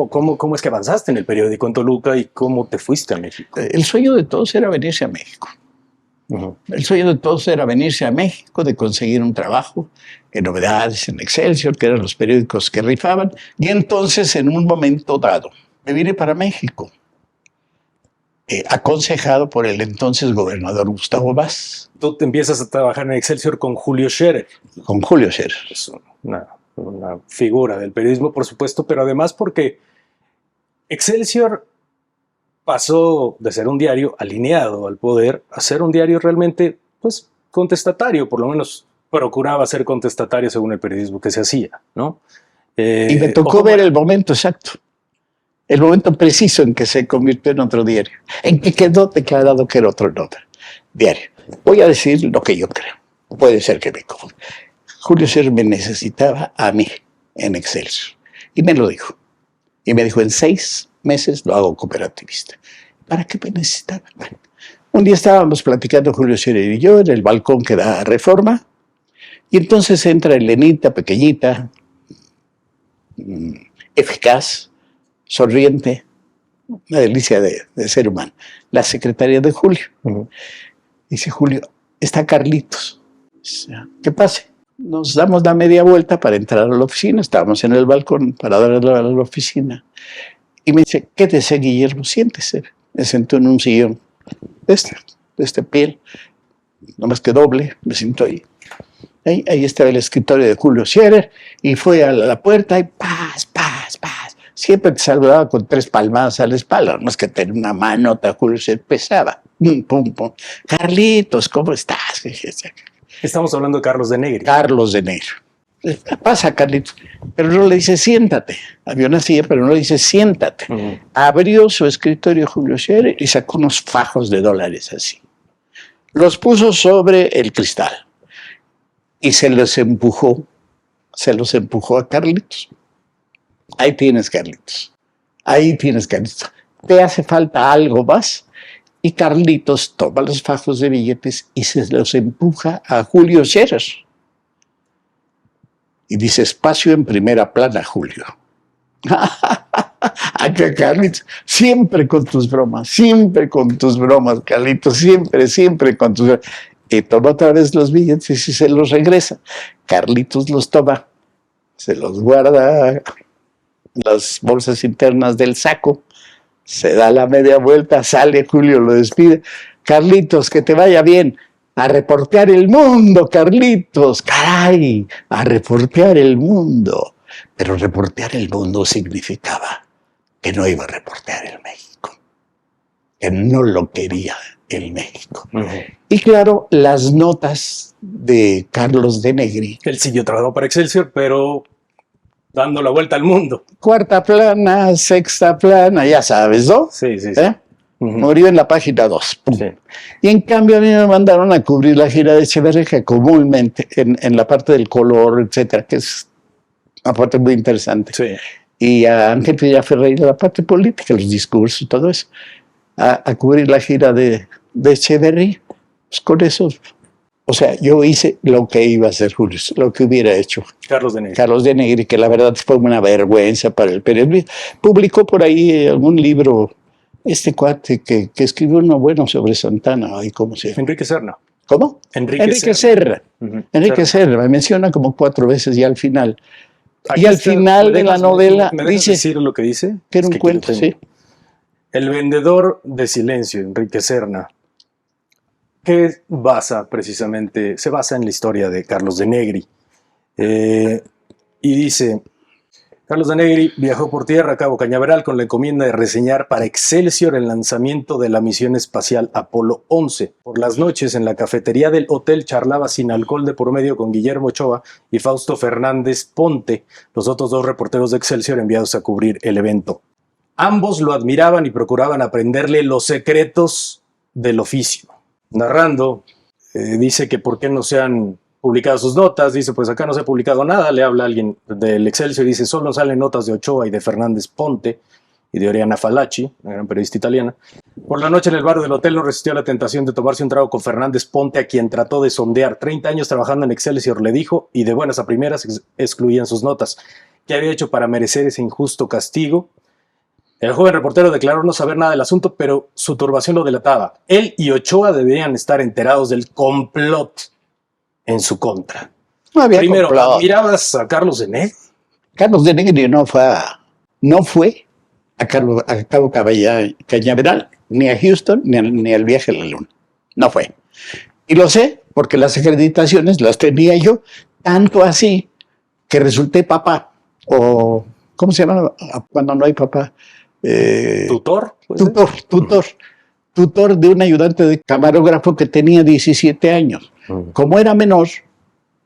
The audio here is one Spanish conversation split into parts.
¿Cómo es que avanzaste en el periódico en Toluca y cómo te fuiste a México? El sueño de todos era venirse a México. El sueño de todos era venirse a México, de conseguir un trabajo en Novedades, en Excelsior, que eran los periódicos que rifaban. Y entonces, en un momento dado, me vine para México, aconsejado por el entonces gobernador Gustavo Vaz. Tú te empiezas a trabajar en Excelsior con Julio Scherer. Con Julio Scherer. Es una figura del periodismo, por supuesto, pero además porque Excelsior pasó de ser un diario alineado al poder a ser un diario realmente, pues, contestatario, por lo menos procuraba ser contestatario según el periodismo que se hacía, ¿no? Y me tocó ver el momento exacto, el momento preciso en que se convirtió en otro diario, en que quedó declarado que era otro diario. Voy a decir lo que yo creo, puede ser que me confunda. Julio Scherer me necesitaba a mí en Excelsior, y me lo dijo. Y me dijo, en 6 meses lo hago cooperativista. ¿Para qué me necesitaba? Bueno, un día estábamos platicando Julio Scherer y yo en el balcón que da a Reforma, y entonces entra Elenita, pequeñita, eficaz, sonriente, una delicia de ser humano, la secretaria de Julio. Dice Julio, está Carlitos. ¿Qué pase? Nos damos la media vuelta para entrar a la oficina. Estábamos en el balcón para darle a la oficina. Y me dice, quédese, Guillermo, siéntese. Me sentó en un sillón de este piel, no más que doble, me siento ahí. Ahí estaba el escritorio de Julio Scherer y fue a la puerta y paz. Siempre te saludaba con 3 palmadas a la espalda, no más que tener una manota. Julio Scherer pesaba. Pum. Carlitos, ¿cómo estás? Estamos hablando de Carlos de Negri. Carlos de Negri. Pasa, Carlitos. Pero no le dice siéntate. Había una silla, pero no le dice siéntate. Abrió su escritorio Julio Scherer y sacó unos fajos de dólares así. Los puso sobre el cristal y se los empujó a Carlitos. Ahí tienes, Carlitos. ¿Te hace falta algo más? Y Carlitos toma los fajos de billetes y se los empuja a Julio Scherer. Y dice, espacio en primera plana, Julio. Acá, Carlitos, siempre con tus bromas, Carlitos, siempre con tus bromas. Y toma otra vez los billetes y se los regresa. Carlitos los toma, se los guarda en las bolsas internas del saco, se da la media vuelta, sale Julio, lo despide. Carlitos, que te vaya bien. A reportear el mundo, Carlitos. Caray, a reportear el mundo. Pero reportear el mundo significaba que no iba a reportear el México, que no lo quería el México. Y claro, las notas de Carlos de Negri. Él siguió trabajando para Excelsior, pero dando la vuelta al mundo. 4ª plana, 6ª plana, ya sabes, ¿no? Sí. Murió en la página 2. Sí. Y en cambio a mí me mandaron a cubrir la gira de Echeverría, que comúnmente en la parte del color, etcétera, que es una parte muy interesante. Sí. Y a Ángel Villaferreira la parte política, los discursos y todo eso. A cubrir la gira de Echeverría. Pues con eso, o sea, yo hice lo que iba a hacer Julio, lo que hubiera hecho Carlos de Negri. Carlos de Negri, que la verdad fue una vergüenza para el periodismo. Publicó por ahí algún libro, este cuate que escribió uno bueno sobre Santana. Ay, ¿cómo se llama? Enrique Serna. ¿Cómo? Enrique Serna. Enrique Serna, me menciona como 4 veces ya al final. Y al final de la novela dice... decir lo que dice? Que era un cuento, sí. El vendedor de silencio, Enrique Serna, que precisamente, se basa en la historia de Carlos de Negri. Y dice, Carlos de Negri viajó por tierra a Cabo Cañaveral con la encomienda de reseñar para Excelsior el lanzamiento de la misión espacial Apolo 11. Por las noches, en la cafetería del hotel, charlaba sin alcohol de por medio con Guillermo Ochoa y Fausto Fernández Ponte, los otros 2 reporteros de Excelsior enviados a cubrir el evento. Ambos lo admiraban y procuraban aprenderle los secretos del oficio. Narrando, dice que por qué no se han publicado sus notas. Dice, pues acá no se ha publicado nada. Le habla alguien del Excelsior y dice, solo salen notas de Ochoa y de Fernández Ponte y de Oriana Fallaci, una gran periodista italiana. Por la noche en el bar del hotel no resistió a la tentación de tomarse un trago con Fernández Ponte, a quien trató de sondear. 30 años trabajando en Excelsior, le dijo, y de buenas a primeras excluían sus notas. ¿Qué había hecho para merecer ese injusto castigo? El joven reportero declaró no saber nada del asunto, pero su turbación lo delataba. Él y Ochoa debían estar enterados del complot en su contra. No había Primero, complot. ¿admirabas a Carlos de Negri? Carlos de Negri no fue a Cabo Cañaveral, ni a Houston, ni al viaje a la Luna. No fue. Y lo sé porque las acreditaciones las tenía yo, tanto así que resulté papá. O, ¿cómo se llama cuando no hay papá? ¿Tutor? Tutor de un ayudante de camarógrafo que tenía 17 años. Como era menor,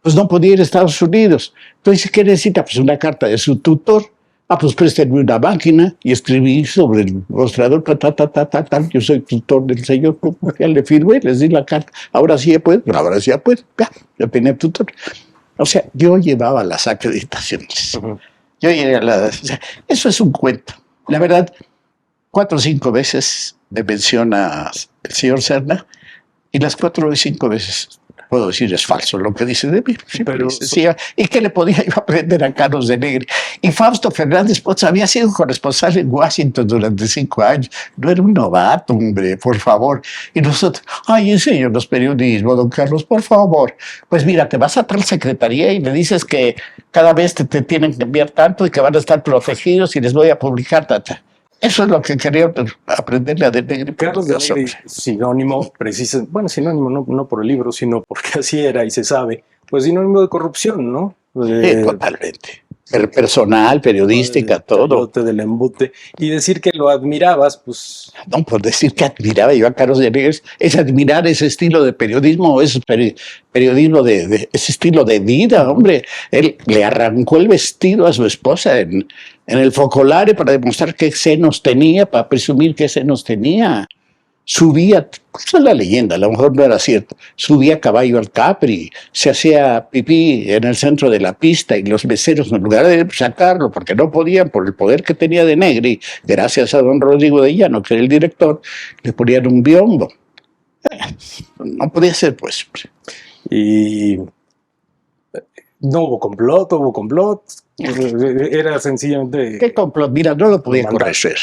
pues no podía ir a Estados Unidos. Entonces, ¿qué necesita? Pues una carta de su tutor. Pues préstenme una máquina y escribí sobre el mostrador, yo soy tutor del señor, ya le firmé, les di la carta. Ahora sí ya puede, ya tenía tutor. O sea, yo llevaba las acreditaciones. Yo llegué o sea, eso es un cuento. La verdad, 4 o 5 veces me menciona el señor Serna y las 4 o 5 veces puedo decir es falso lo que dice de mí. Pero, ¿y qué le podía yo aprender a Carlos de Negri? Y Fausto Fernández Potts había sido corresponsal en Washington durante 5 años. No era un novato, hombre, por favor. Y nosotros, enséñanos periodismo, don Carlos, por favor. Pues mira, te vas a tal secretaría y le dices que cada vez te tienen que enviar tanto y que van a estar protegidos y les voy a publicar tata. Eso es lo que quería aprenderle a De Negri. Carlos de Negri, sinónimo, sinónimo no por el libro, sino porque así era y se sabe, pues sinónimo de corrupción, ¿no? Totalmente. Personal, periodística, todo. Del embute. Y decir que lo admirabas, pues... No, por decir que admiraba yo a Carlos de Negri es admirar ese estilo de periodismo, ese periodismo ese estilo de vida, hombre. Él le arrancó el vestido a su esposa en el Focolare para demostrar qué senos tenía, para presumir qué senos tenía. Subía, esa es la leyenda, a lo mejor no era cierto, subía a caballo al Capri, se hacía pipí en el centro de la pista y los meseros, en lugar de sacarlo, porque no podían por el poder que tenía de Negri, gracias a don Rodrigo de Llano, que era el director, le ponían un biombo. No podía ser, pues. Y no hubo complot, era sencillamente... ¿Qué complot? Mira, no lo podía corregir.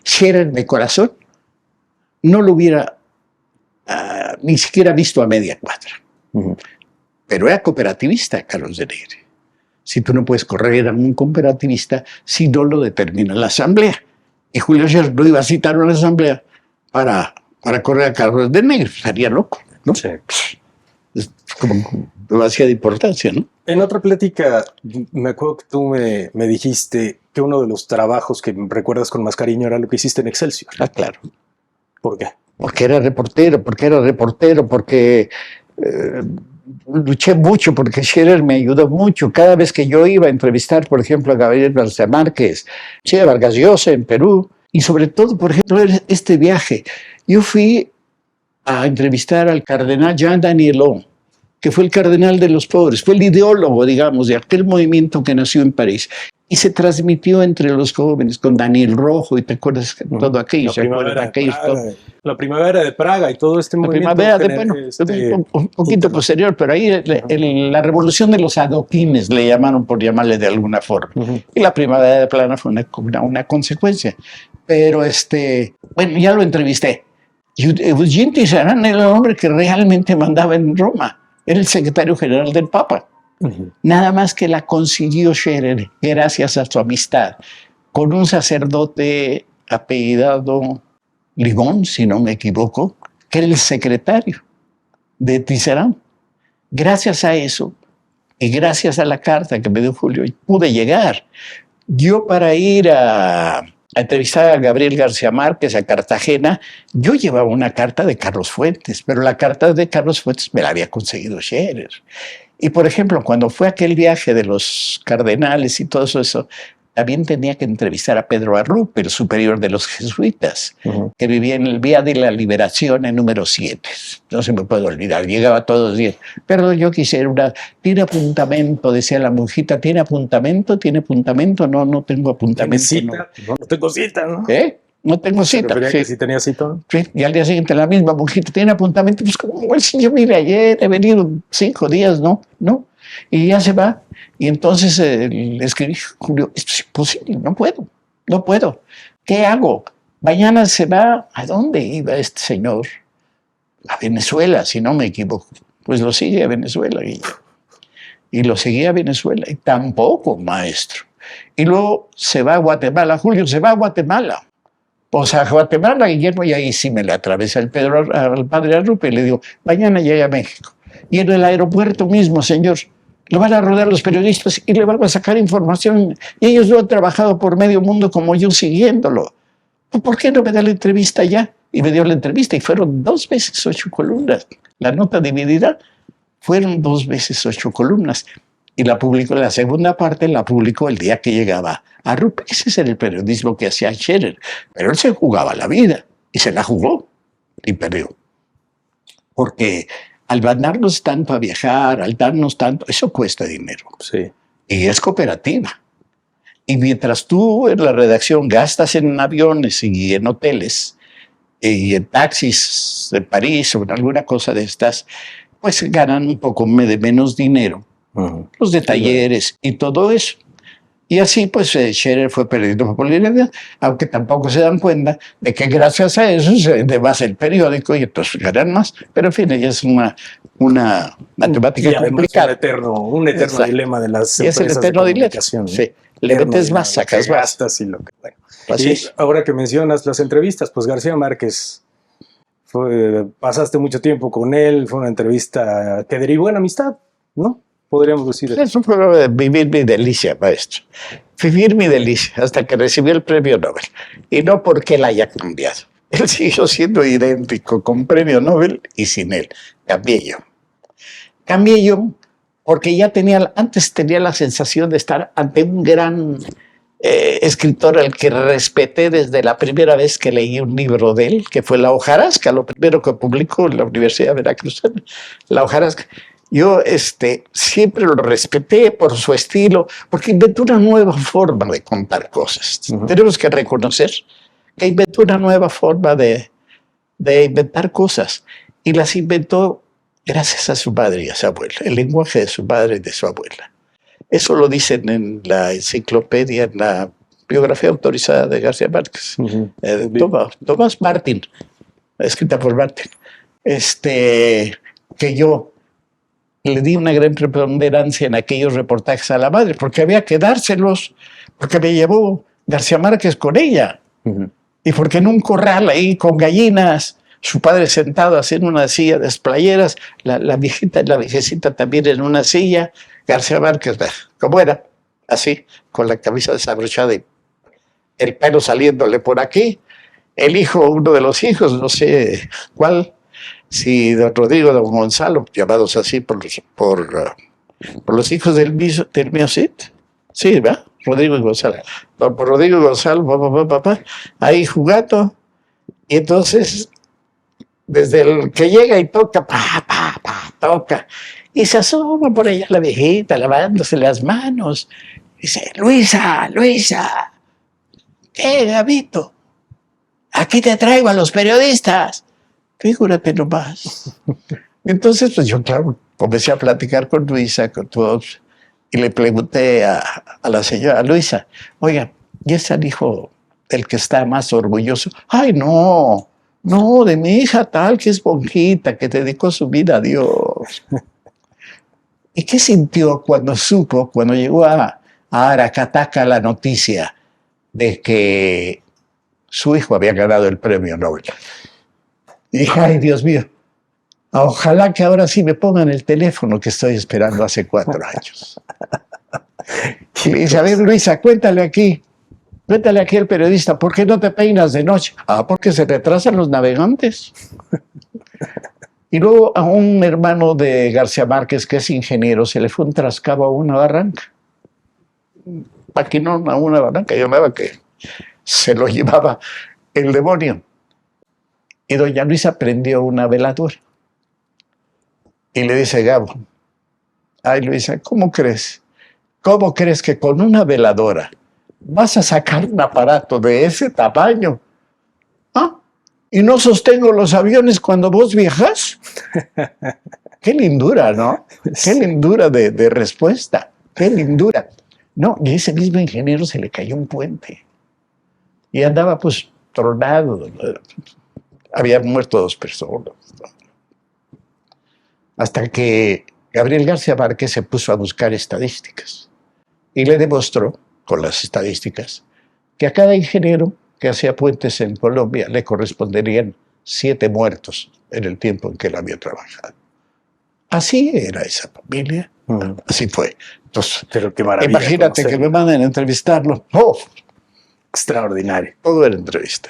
Scherer de corazón no lo hubiera ni siquiera visto a media cuadra. Pero era cooperativista, Carlos de Negri. Si tú no puedes correr a un cooperativista si no lo determina la asamblea. Y Julio Scherer no iba a citar una asamblea para correr a Carlos de Negri. Estaría loco, ¿no? Sí. Es como demasiada importancia, ¿no? En otra plática, me acuerdo que tú me dijiste que uno de los trabajos que recuerdas con más cariño era lo que hiciste en Excelsior. Claro. ¿Por qué? Porque era reportero, porque luché mucho, porque Scherer me ayudó mucho. Cada vez que yo iba a entrevistar, por ejemplo, a Gabriel García Márquez, a Vargas Llosa en Perú, y sobre todo, por ejemplo, este viaje, yo fui a entrevistar al cardenal Jean Danielot, que fue el cardenal de los pobres, fue el ideólogo, digamos, de aquel movimiento que nació en París. Y se transmitió entre los jóvenes con Daniel Rojo, y te acuerdas todo aquello. La primavera de Praga y todo este movimiento. Un poquito posterior, pero ahí la revolución de los adoquines le llamaron, por llamarle de alguna forma. Y la primavera de Praga fue una consecuencia. Pero bueno, ya lo entrevisté. Eugene Tisserand era el hombre que realmente mandaba en Roma. Era el secretario general del Papa. Nada más que la consiguió Scherer gracias a su amistad con un sacerdote apellidado Limón, si no me equivoco, que era el secretario de Tisserand. Gracias a eso y gracias a la carta que me dio Julio, pude llegar. Yo, para ir a entrevistar a Gabriel García Márquez a Cartagena, yo llevaba una carta de Carlos Fuentes, pero la carta de Carlos Fuentes me la había conseguido Scherer. Y, por ejemplo, cuando fue aquel viaje de los cardenales y todo eso, también tenía que entrevistar a Pedro Arrupe, el superior de los jesuitas, que vivía en el Vía de la Liberación en número 7. No se me puede olvidar, llegaba todos los días. Pero yo quisiera ¿tiene apuntamento? Decía la monjita, ¿tiene apuntamento? ¿Tiene apuntamento? No tengo apuntamento. ¿Tiene cita? No tengo cita, ¿no? No tengo cita. Sí. Si tenía cita. Sí. Y al día siguiente la misma monjita, ¿tiene apuntamento? Pues como el señor, mire, ayer he venido 5 días, ¿no? Y ya se va. Y entonces le escribí, Julio, esto es imposible, no puedo. ¿qué hago? Mañana se va. ¿A dónde iba este señor? A Venezuela, si no me equivoco. Pues lo sigue a Venezuela. Y lo seguía a Venezuela. Y tampoco, maestro. Y luego se va a Guatemala. Julio se va a Guatemala. Pues a Guatemala, Guillermo, y ahí sí me le atravesa el Pedro al padre Arrupe y le digo, mañana llega a México. Y en el aeropuerto mismo, señor, lo van a rodear los periodistas y le van a sacar información. Y ellos lo han trabajado por medio mundo como yo siguiéndolo. ¿Por qué no me da la entrevista ya? Y me dio la entrevista y fueron 2 veces 8 columnas. La nota dividida fueron 2 veces 8 columnas. Y la publicó, la segunda parte la publicó el día que llegaba a Rupp. Ese es el periodismo que hacía Scherer. Pero él se jugaba la vida y se la jugó y perdió. Porque al mandarnos tanto a viajar, al darnos tanto, eso cuesta dinero. Sí. Y es cooperativa. Y mientras tú en la redacción gastas en aviones y en hoteles y en taxis de París o en alguna cosa de estas, pues ganan un poco de menos dinero. Los de talleres y todo eso. Y así pues Scherer fue perdiendo popularidad, aunque tampoco se dan cuenta de que gracias a eso se vende más el periódico y entonces ganan más. Pero en fin, ella es una matemática complicada. Un eterno dilema de las empresas. Y es el eterno de comunicación. Sí. Le metes más, sacas más. Y lo que, bueno. Y ahora que mencionas las entrevistas, pues García Márquez, pasaste mucho tiempo con él, fue una entrevista que derivó en amistad, ¿no? Podríamos decir eso. Es un programa de vivir mi delicia, maestro. Vivir mi delicia hasta que recibió el premio Nobel. Y no porque él haya cambiado. Él siguió siendo idéntico con premio Nobel y sin él. Cambié yo. Cambié yo porque ya antes tenía la sensación de estar ante un gran escritor al que respeté desde la primera vez que leí un libro de él, que fue La hojarasca, lo primero que publicó en la Universidad Veracruzana. La hojarasca. Yo siempre lo respeté por su estilo, porque inventó una nueva forma de contar cosas. Tenemos que reconocer que inventó una nueva forma de inventar cosas, y las inventó gracias a su madre y a su abuela, el lenguaje de su madre y de su abuela. Eso lo dicen en la enciclopedia, en la biografía autorizada de García Márquez, Tomás Martín, escrita por Martín, que yo le di una gran preponderancia en aquellos reportajes a la madre, porque había que dárselos, porque me llevó García Márquez con ella, y porque en un corral ahí con gallinas, su padre sentado así en una silla de esplayeras, la viejecita también en una silla, García Márquez, como era, así, con la camisa desabrochada y el pelo saliéndole por aquí, el hijo, uno de los hijos, no sé cuál, si don Rodrigo, don Gonzalo, llamados así por los hijos del mío Cid, sí, ¿verdad? Rodrigo y Gonzalo. Por Rodrigo y Gonzalo, papá, ahí jugando, y entonces, desde el que llega y toca, toca, y se asoma por allá la viejita, lavándose las manos, y dice, Luisa, ¿qué, Gabito? Aquí te traigo a los periodistas. Figúrate nomás. Entonces, pues yo, claro, comencé a platicar con Luisa, con todos, y le pregunté a la señora Luisa, oiga, ¿y es el hijo del que está más orgulloso? Ay, no, de mi hija tal, que es monjita, que dedicó su vida a Dios. ¿Y qué sintió cuando llegó a Aracataca la noticia de que su hijo había ganado el premio Nobel? Y dije, ay, Dios mío, ojalá que ahora sí me pongan el teléfono que estoy esperando hace 4 años. Y le dice, a ver, Luisa, cuéntale aquí al periodista, ¿por qué no te peinas de noche? Ah, porque se retrasan los navegantes. Y luego a un hermano de García Márquez, que es ingeniero, se le fue un trascabo a una barranca. Paquinón a una barranca, llamaba que se lo llevaba el demonio. Y doña Luisa prendió una veladora. Y le dice, Gabo, ay Luisa, ¿cómo crees? ¿Cómo crees que con una veladora vas a sacar un aparato de ese tamaño? ¿Ah? ¿Y no sostengo los aviones cuando vos viajas? Qué lindura, ¿no? Qué lindura de respuesta. Qué lindura. No, y ese mismo ingeniero se le cayó un puente. Y andaba pues tronado. Habían muerto 2 personas. Hasta que Gabriel García Márquez se puso a buscar estadísticas y le demostró, con las estadísticas, que a cada ingeniero que hacía puentes en Colombia le corresponderían 7 muertos en el tiempo en que él había trabajado. Así era esa familia, así fue. Entonces, pero qué maravilla imagínate conocerlo. que me manden a entrevistarlo. ¡Oh! Extraordinario. Todo era entrevista.